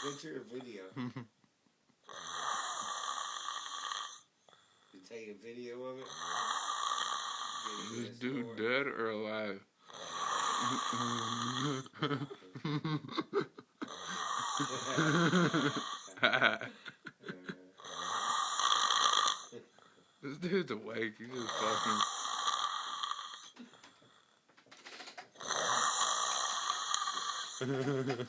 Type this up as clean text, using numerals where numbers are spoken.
Picture or video? You take a video of it? This dude dead or alive? This dude's awake. He's just fucking.